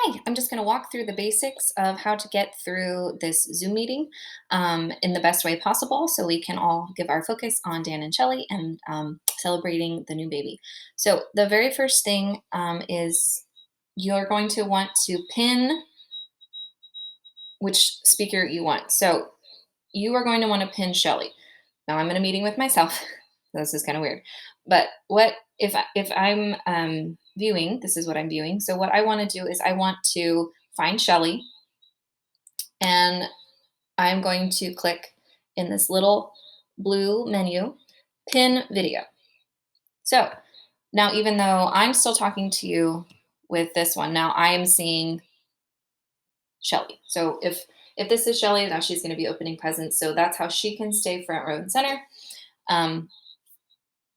Hi, I'm just going to walk through the basics of how to get through this Zoom meeting in the best way possible so we can all give our focus on Dan and Shelly and celebrating the new baby. So, the very first thing is you're going to want to pin which speaker you want. So, you are going to want to pin Shelly. Now, I'm in a meeting with myself. This is kind of weird. But what if I'm viewing, this is what I'm viewing. So what I want to do is I want to find Shelly and I'm going to click in this little blue menu, pin video. So now even though I'm still talking to you with this one, now I am seeing Shelly. So if this is Shelly, now she's going to be opening presents. So that's how she can stay front row and center. Um,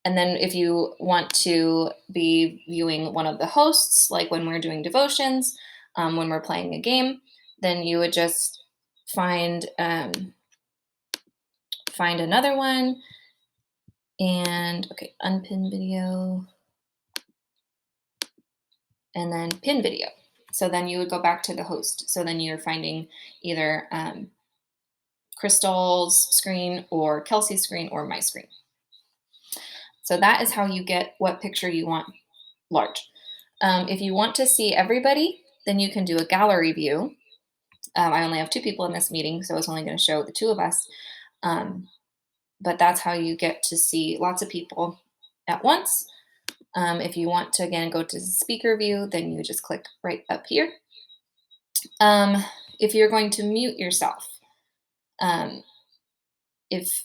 And then if you want to be viewing one of the hosts, like when we're doing devotions, when we're playing a game, then you would just find find another one and okay, unpin video and then pin video. So then you would go back to the host. So then you're finding either Crystal's screen or Kelsey's screen or my screen. So that is how you get what picture you want large. If you want to see everybody, then you can do a gallery view. I only have two people in this meeting, so it's only going to show the two of us. But that's how you get to see lots of people at once. If you want to, again, go to the speaker view, then you just click right up here. If you're going to mute yourself, if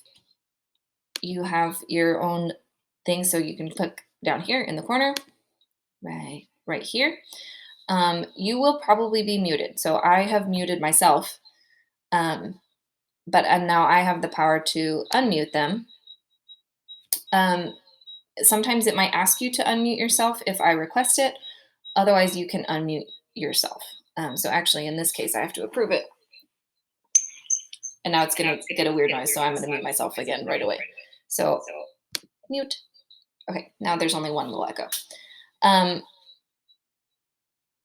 you have your own thing, so you can click down here in the corner, right here. You will probably be muted. So I have muted myself, but now I have the power to unmute them. Sometimes it might ask you to unmute yourself if I request it. Otherwise, you can unmute yourself. So actually, in this case, I have to approve it. And now it's going to get a weird noise, so I'm going to mute myself again right away. So mute. Okay, now there's only one little echo.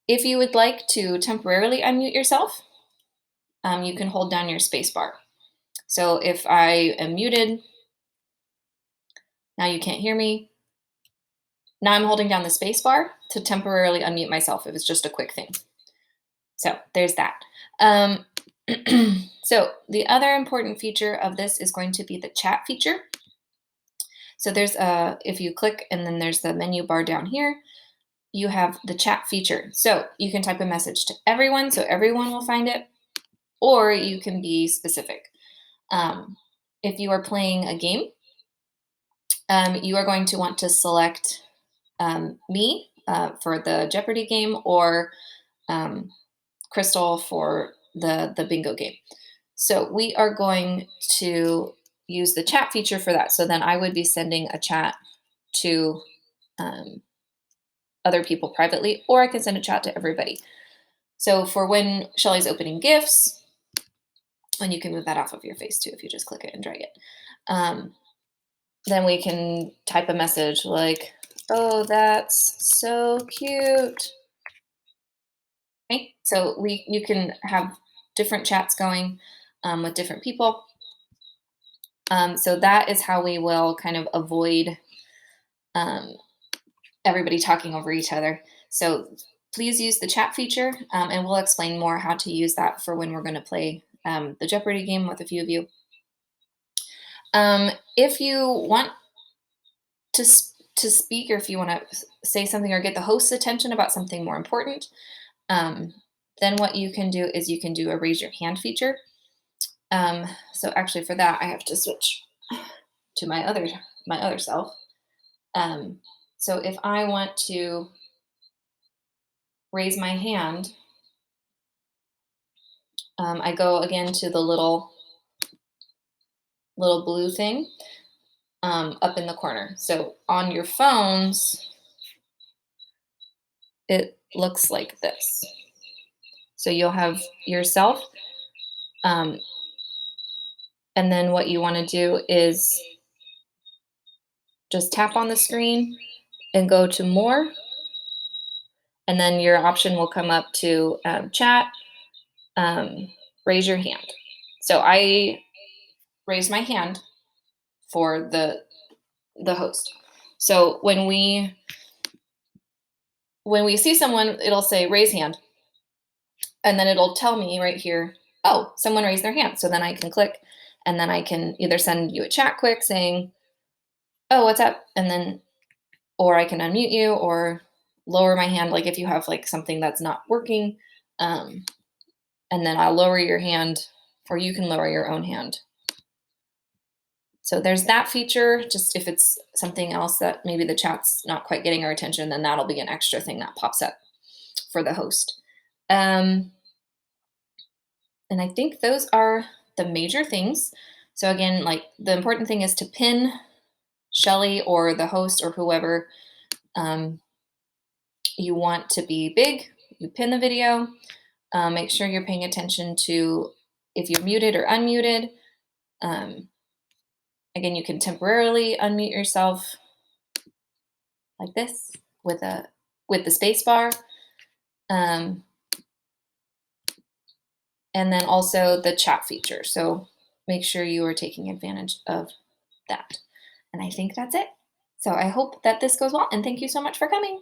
If you would like to temporarily unmute yourself, you can hold down your space bar. So if I am muted, now you can't hear me. Now I'm holding down the space bar to temporarily unmute myself if it's just a quick thing. So there's that. So the other important feature of this is going to be the chat feature. So there's if you click and then there's the menu bar down here, you have the chat feature. So you can type a message to everyone so everyone will find it, or you can be specific. If you are playing a game, you are going to want to select me for the Jeopardy game or Crystal for the bingo game. So we are going to use the chat feature for that. So then I would be sending a chat to other people privately, or I can send a chat to everybody. So for when Shelly's opening gifts, and you can move that off of your face too if you just click it and drag it. Then we can type a message like, "Oh, that's so cute." Okay, so you can have different chats going with different people. So that is how we will kind of avoid everybody talking over each other. So please use the chat feature, and we'll explain more how to use that for when we're going to play the Jeopardy game with a few of you. If you want to speak, or if you want to say something or get the host's attention about something more important, then what you can do is you can do a raise your hand feature. So actually for that, I have to switch to my other self. So if I want to raise my hand, I go again to the little blue thing up in the corner. So on your phones, it looks like this. So you'll have yourself, and then what you want to do is just tap on the screen and go to more, and then your option will come up to chat, raise your hand. So I raised my hand for the host. So when we see someone, it'll say raise hand, and then it'll tell me right here, oh, someone raised their hand. So then I can click, and then I can either send you a chat quick saying, oh, what's up? And then, or I can unmute you or lower my hand. Like if you have like something that's not working, um, and then I'll lower your hand, or you can lower your own hand. So there's that feature. Just if it's something else that maybe the chat's not quite getting our attention, then that'll be an extra thing that pops up for the host. And I think those are the major things. So again, like the important thing is to pin Shelly or the host or whoever you want to be big. You pin the video. Make sure you're paying attention to if you're muted or unmuted. Again, you can temporarily unmute yourself like this with the space bar. And then also the chat feature. So make sure you are taking advantage of that. And I think that's it. So I hope that this goes well, and thank you so much for coming.